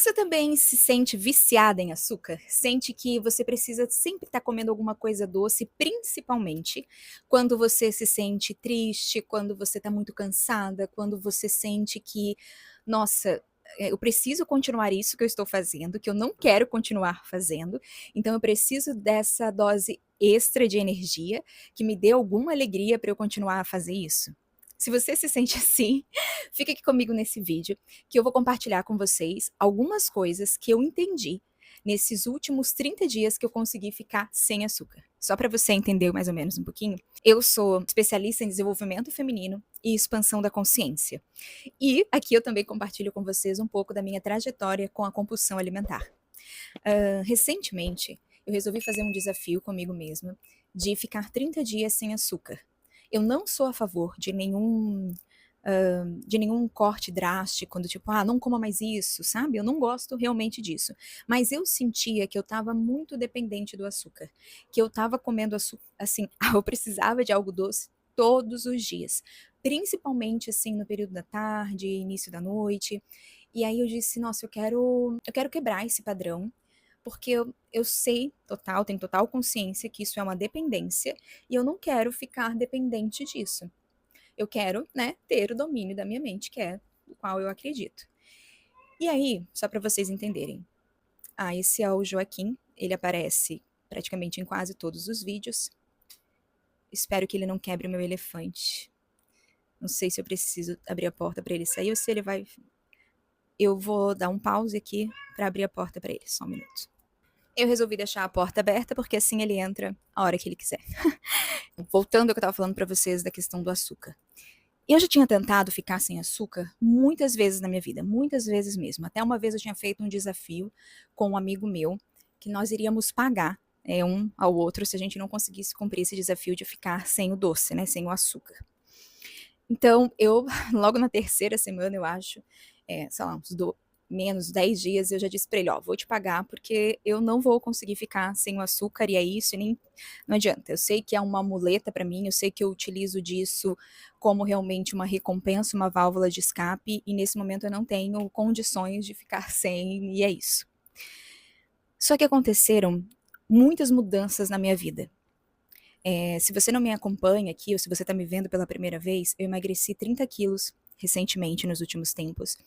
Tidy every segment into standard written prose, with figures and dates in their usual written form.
Você também se sente viciada em açúcar? Sente que você precisa sempre estar comendo alguma coisa doce, principalmente quando você se sente triste, quando você está muito cansada, quando você sente que, nossa, eu preciso continuar isso que eu estou fazendo, que eu não quero continuar fazendo, então eu preciso dessa dose extra de energia que me dê alguma alegria para eu continuar a fazer isso? Se você se sente assim, fica aqui comigo nesse vídeo que eu vou compartilhar com vocês algumas coisas que eu entendi nesses últimos 30 dias que eu consegui ficar sem açúcar. Só para você entender mais ou menos um pouquinho, eu sou especialista em desenvolvimento feminino e expansão da consciência. E aqui eu também compartilho com vocês um pouco da minha trajetória com a compulsão alimentar. Recentemente, eu resolvi fazer um desafio comigo mesma de ficar 30 dias sem açúcar. Eu não sou a favor de nenhum corte drástico, do tipo, não coma mais isso, sabe? Eu não gosto realmente disso. Mas eu sentia que eu estava muito dependente do açúcar, que eu estava comendo açúcar, assim, eu precisava de algo doce todos os dias, principalmente assim no período da tarde, início da noite. E aí eu disse, nossa, eu quero quebrar esse padrão, porque eu sei total, tenho total consciência que isso é uma dependência e eu não quero ficar dependente disso. Eu quero, né, ter o domínio da minha mente, que é o qual eu acredito. E aí, só para vocês entenderem, esse é o Joaquim, ele aparece praticamente em quase todos os vídeos. Espero que ele não quebre o meu elefante. Não sei se eu preciso abrir a porta para ele sair ou se ele vai. Eu vou dar um pause aqui para abrir a porta para ele, só um minuto. Eu resolvi deixar a porta aberta porque assim ele entra a hora que ele quiser. Voltando ao que eu estava falando para vocês da questão do açúcar. Eu já tinha tentado ficar sem açúcar muitas vezes na minha vida, muitas vezes mesmo. Até uma vez eu tinha feito um desafio com um amigo meu, que nós iríamos pagar um ao outro se a gente não conseguisse cumprir esse desafio de ficar sem o doce, né, sem o açúcar. Então, eu, logo na terceira semana, eu acho, sei lá, menos 10 dias, eu já disse para ele, vou te pagar porque eu não vou conseguir ficar sem o açúcar e é isso, e nem, não adianta. Eu sei que é uma muleta para mim, eu sei que eu utilizo disso como realmente uma recompensa, uma válvula de escape, e nesse momento eu não tenho condições de ficar sem, e é isso. Só que aconteceram muitas mudanças na minha vida. Se você não me acompanha aqui, ou se você está me vendo pela primeira vez, eu emagreci 30 quilos recentemente, nos últimos tempos.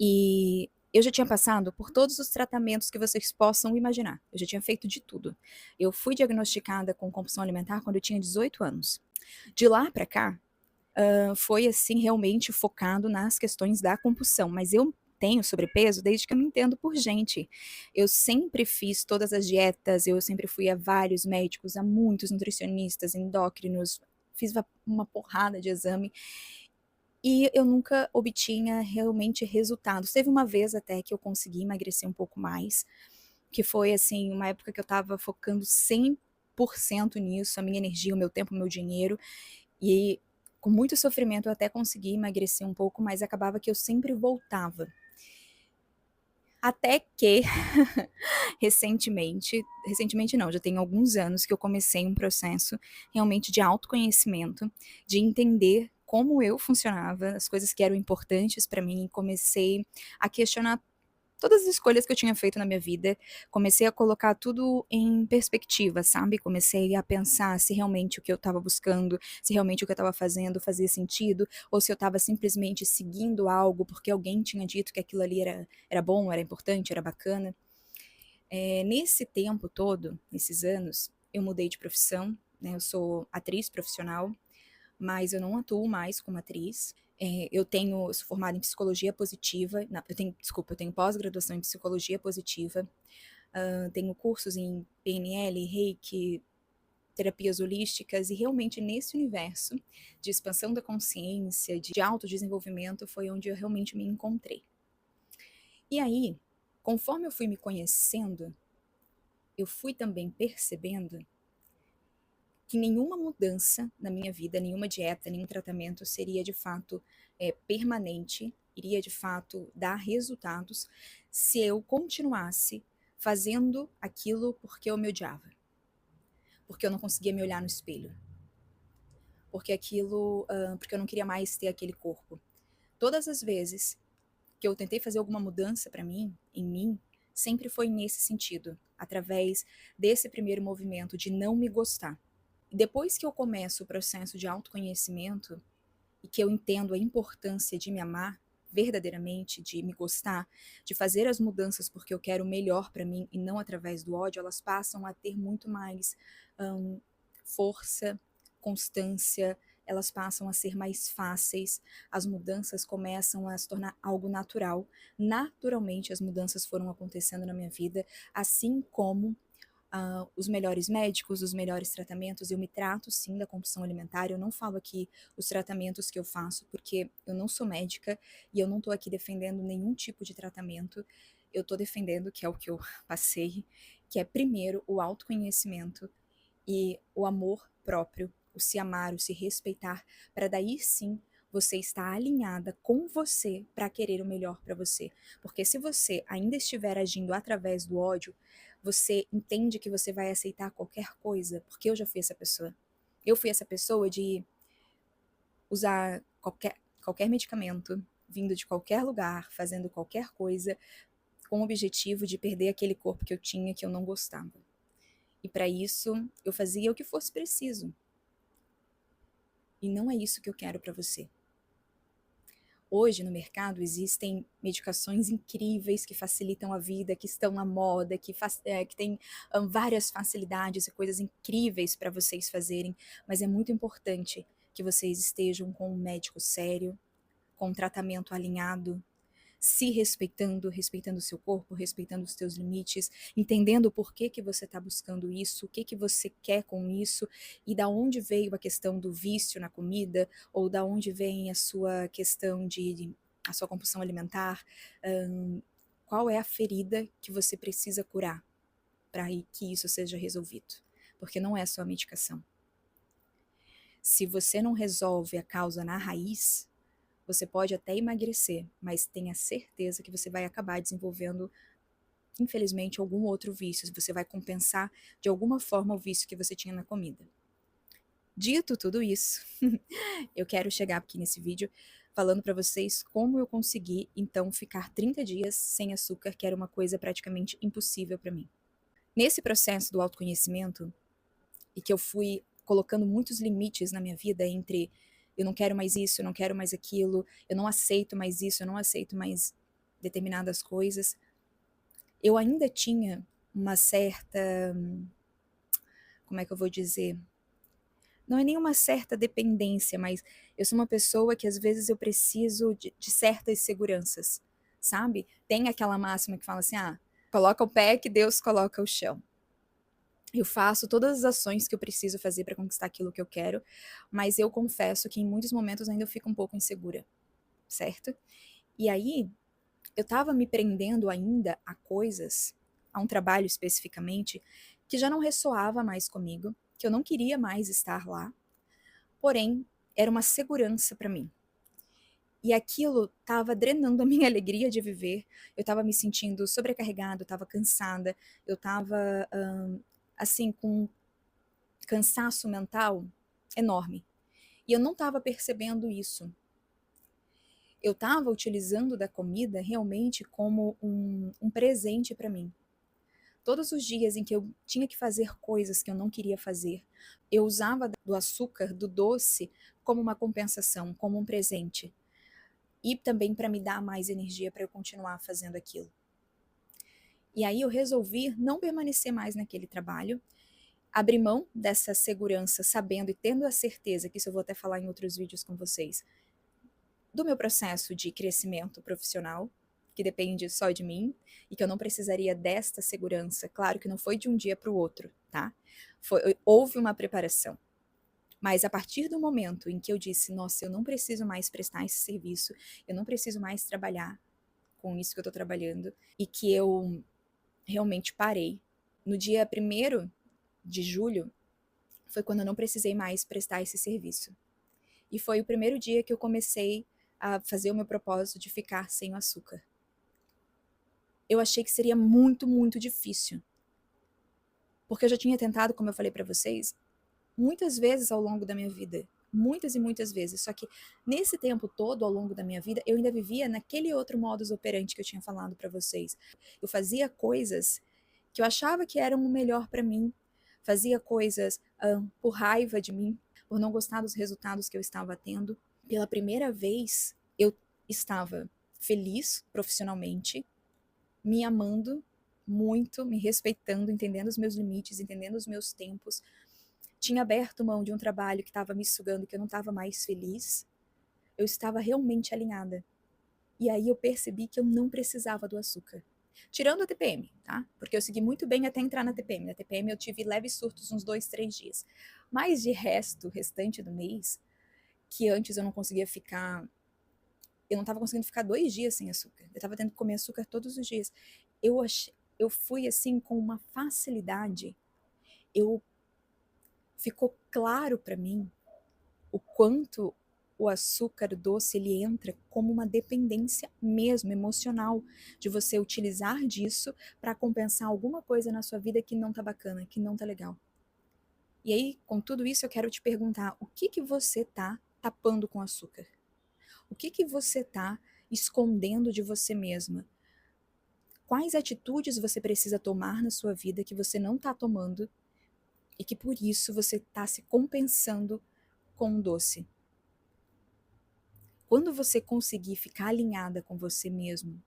E eu já tinha passado por todos os tratamentos que vocês possam imaginar. Eu já tinha feito de tudo. Eu fui diagnosticada com compulsão alimentar quando eu tinha 18 anos. De lá para cá, foi assim realmente focado nas questões da compulsão, mas eu tenho sobrepeso desde que eu me entendo por gente. Eu sempre fiz todas as dietas, eu sempre fui a vários médicos, a muitos nutricionistas, endócrinos, fiz uma porrada de exame e eu nunca obtinha realmente resultados. Teve uma vez até que eu consegui emagrecer um pouco mais, que foi assim, uma época que eu estava focando 100% nisso, a minha energia, o meu tempo, o meu dinheiro, e com muito sofrimento eu até consegui emagrecer um pouco, mas acabava que eu sempre voltava. Até que, recentemente não, já tem alguns anos que eu comecei um processo realmente de autoconhecimento, de entender como eu funcionava, as coisas que eram importantes para mim, e comecei a questionar todas as escolhas que eu tinha feito na minha vida, comecei a colocar tudo em perspectiva, sabe? Comecei a pensar se realmente o que eu estava buscando, se realmente o que eu estava fazendo fazia sentido, ou se eu estava simplesmente seguindo algo porque alguém tinha dito que aquilo ali era bom, era importante, era bacana. Nesse tempo todo, nesses anos, eu mudei de profissão, né? Eu sou atriz profissional, mas eu não atuo mais como atriz. Eu sou formada em psicologia positiva, não, eu tenho pós-graduação em psicologia positiva, tenho cursos em PNL, Reiki, terapias holísticas, e realmente nesse universo de expansão da consciência, de autodesenvolvimento, foi onde eu realmente me encontrei. E aí, conforme eu fui me conhecendo, eu fui também percebendo que nenhuma mudança na minha vida, nenhuma dieta, nenhum tratamento seria de fato permanente, iria de fato dar resultados se eu continuasse fazendo aquilo porque eu me odiava, porque eu não conseguia me olhar no espelho, porque eu não queria mais ter aquele corpo. Todas as vezes que eu tentei fazer alguma mudança para mim, em mim, sempre foi nesse sentido, através desse primeiro movimento de não me gostar. Depois que eu começo o processo de autoconhecimento e que eu entendo a importância de me amar verdadeiramente, de me gostar, de fazer as mudanças porque eu quero o melhor para mim e não através do ódio, elas passam a ter muito mais força, constância, elas passam a ser mais fáceis, as mudanças começam a se tornar algo natural. Naturalmente, as mudanças foram acontecendo na minha vida, assim como os melhores médicos, os melhores tratamentos. Eu me trato sim da compulsão alimentar. Eu não falo aqui os tratamentos que eu faço, porque eu não sou médica e eu não estou aqui defendendo nenhum tipo de tratamento. Eu estou defendendo, que é o que eu passei, que é primeiro o autoconhecimento e o amor próprio, o se amar, o se respeitar, para daí sim você estar alinhada com você para querer o melhor para você. Porque se você ainda estiver agindo através do ódio, você entende que você vai aceitar qualquer coisa, porque eu já fui essa pessoa. Eu fui essa pessoa de usar qualquer medicamento, vindo de qualquer lugar, fazendo qualquer coisa, com o objetivo de perder aquele corpo que eu tinha que eu não gostava. E para isso, eu fazia o que fosse preciso. E não é isso que eu quero para você. Hoje no mercado existem medicações incríveis que facilitam a vida, que estão na moda, que tem várias facilidades e coisas incríveis para vocês fazerem, mas é muito importante que vocês estejam com um médico sério, com um tratamento alinhado, se respeitando, respeitando o seu corpo, respeitando os teus limites, entendendo por que que você está buscando isso, o que que você quer com isso e da onde veio a questão do vício na comida ou da onde vem a sua questão de a sua compulsão alimentar, qual é a ferida que você precisa curar para que isso seja resolvido, porque não é só a medicação. Se você não resolve a causa na raiz, você pode até emagrecer, mas tenha certeza que você vai acabar desenvolvendo, infelizmente, algum outro vício. Você vai compensar de alguma forma o vício que você tinha na comida. Dito tudo isso, eu quero chegar aqui nesse vídeo falando para vocês como eu consegui, então, ficar 30 dias sem açúcar, que era uma coisa praticamente impossível para mim. Nesse processo do autoconhecimento, e que eu fui colocando muitos limites na minha vida entre eu não quero mais isso, eu não quero mais aquilo, eu não aceito mais isso, eu não aceito mais determinadas coisas, eu ainda tinha uma certa, como é que eu vou dizer? Não é nenhuma certa dependência, mas eu sou uma pessoa que às vezes eu preciso de certas seguranças, sabe? Tem aquela máxima que fala assim, coloca o pé que Deus coloca o chão. Eu faço todas as ações que eu preciso fazer para conquistar aquilo que eu quero, mas eu confesso que em muitos momentos ainda eu fico um pouco insegura, certo? E aí, eu estava me prendendo ainda a coisas, a um trabalho especificamente, que já não ressoava mais comigo, que eu não queria mais estar lá, porém, era uma segurança para mim. E aquilo estava drenando a minha alegria de viver, eu estava me sentindo sobrecarregada, eu estava cansada, eu estava, assim, com cansaço mental enorme. E eu não estava percebendo isso. Eu estava utilizando da comida realmente como um presente para mim. Todos os dias em que eu tinha que fazer coisas que eu não queria fazer, eu usava do açúcar, do doce, como uma compensação, como um presente. E também para me dar mais energia para eu continuar fazendo aquilo. E aí eu resolvi não permanecer mais naquele trabalho, abrir mão dessa segurança, sabendo e tendo a certeza, que isso eu vou até falar em outros vídeos com vocês, do meu processo de crescimento profissional, que depende só de mim, e que eu não precisaria desta segurança. Claro que não foi de um dia para o outro, tá? Houve uma preparação. Mas a partir do momento em que eu disse, nossa, eu não preciso mais prestar esse serviço, eu não preciso mais trabalhar com isso que eu estou trabalhando, e que eu realmente parei, no dia 1º de julho, foi quando eu não precisei mais prestar esse serviço. E foi o primeiro dia que eu comecei a fazer o meu propósito de ficar sem o açúcar. Eu achei que seria muito, muito difícil. Porque eu já tinha tentado, como eu falei para vocês, muitas vezes ao longo da minha vida. muitas e muitas vezes. Só que nesse tempo todo, ao longo da minha vida, eu ainda vivia naquele outro modus operandi que eu tinha falado para vocês. Eu fazia coisas que eu achava que eram o melhor para mim, fazia coisas por raiva de mim, por não gostar dos resultados que eu estava tendo. Pela primeira vez, eu estava feliz profissionalmente, me amando muito, me respeitando, entendendo os meus limites, entendendo os meus tempos. Tinha aberto mão de um trabalho que estava me sugando, que eu não estava mais feliz. Eu estava realmente alinhada. E aí eu percebi que eu não precisava do açúcar. Tirando a TPM, tá? Porque eu segui muito bem até entrar na TPM. Na TPM eu tive leves surtos uns 2, 3 dias. Mas de resto, o restante do mês, que antes eu não conseguia ficar... Eu não estava conseguindo ficar 2 dias sem açúcar. Eu estava tendo que comer açúcar todos os dias. Eu fui assim com uma facilidade. Ficou claro para mim o quanto o açúcar doce ele entra como uma dependência mesmo emocional, de você utilizar disso para compensar alguma coisa na sua vida que não tá bacana, que não tá legal. E aí, com tudo isso, eu quero te perguntar, o que que você tá tapando com açúcar? O que que você tá escondendo de você mesma? Quais atitudes você precisa tomar na sua vida que você não tá tomando e que por isso você tá se compensando com um doce? Quando você conseguir ficar alinhada com você mesmo,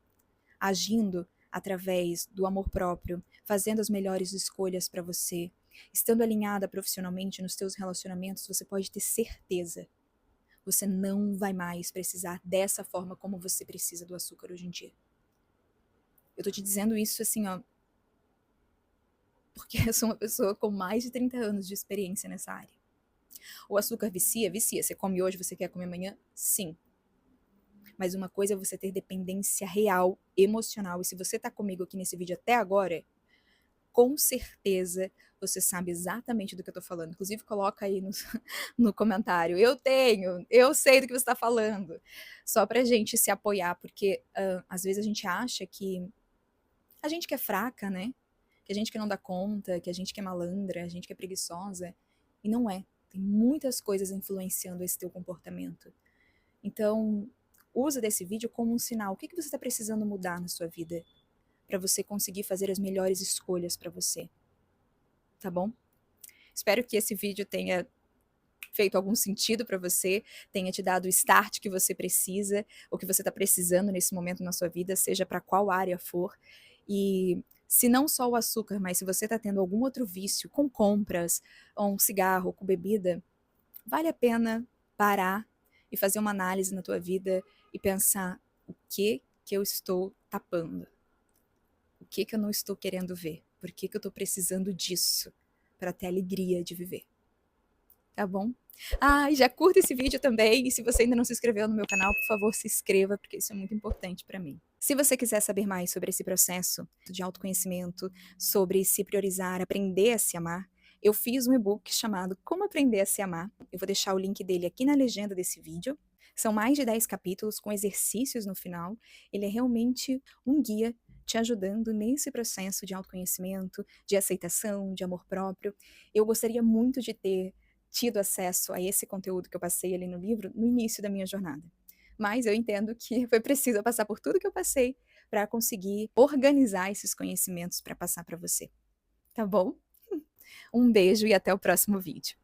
agindo através do amor próprio, fazendo as melhores escolhas para você, estando alinhada profissionalmente nos teus relacionamentos, você pode ter certeza, você não vai mais precisar dessa forma como você precisa do açúcar hoje em dia. Eu tô te dizendo isso assim, ó, porque eu sou uma pessoa com mais de 30 anos de experiência nessa área. O açúcar vicia? Vicia. Você come hoje, você quer comer amanhã? Sim. Mas uma coisa é você ter dependência real, emocional. E se você tá comigo aqui nesse vídeo até agora, com certeza você sabe exatamente do que eu tô falando. Inclusive, coloca aí no comentário. Eu sei do que você tá falando. Só pra gente se apoiar, porque às vezes a gente acha que a gente que é fraca, né? Que a gente que não dá conta, que a gente que é malandra, a gente que é preguiçosa. E não é. Tem muitas coisas influenciando esse teu comportamento. Então, usa desse vídeo como um sinal. O que você está precisando mudar na sua vida para você conseguir fazer as melhores escolhas para você, tá bom? Espero que esse vídeo tenha feito algum sentido para você, tenha te dado o start que você precisa, ou que você está precisando nesse momento na sua vida, seja para qual área for. E se não só o açúcar, mas se você está tendo algum outro vício com compras, ou um cigarro, com bebida, vale a pena parar e fazer uma análise na tua vida e pensar o que eu estou tapando, o que eu não estou querendo ver, por que eu estou precisando disso para ter alegria de viver, tá bom? E já curta esse vídeo também, e se você ainda não se inscreveu no meu canal, por favor, se inscreva, porque isso é muito importante para mim. Se você quiser saber mais sobre esse processo de autoconhecimento, sobre se priorizar, aprender a se amar, eu fiz um e-book chamado Como Aprender a Se Amar. Eu vou deixar o link dele aqui na legenda desse vídeo. São mais de 10 capítulos com exercícios no final. Ele é realmente um guia te ajudando nesse processo de autoconhecimento, de aceitação, de amor próprio. Eu gostaria muito de ter tido acesso a esse conteúdo que eu passei ali no livro no início da minha jornada. Mas eu entendo que foi preciso eu passar por tudo que eu passei para conseguir organizar esses conhecimentos para passar para você. Tá bom? Um beijo e até o próximo vídeo.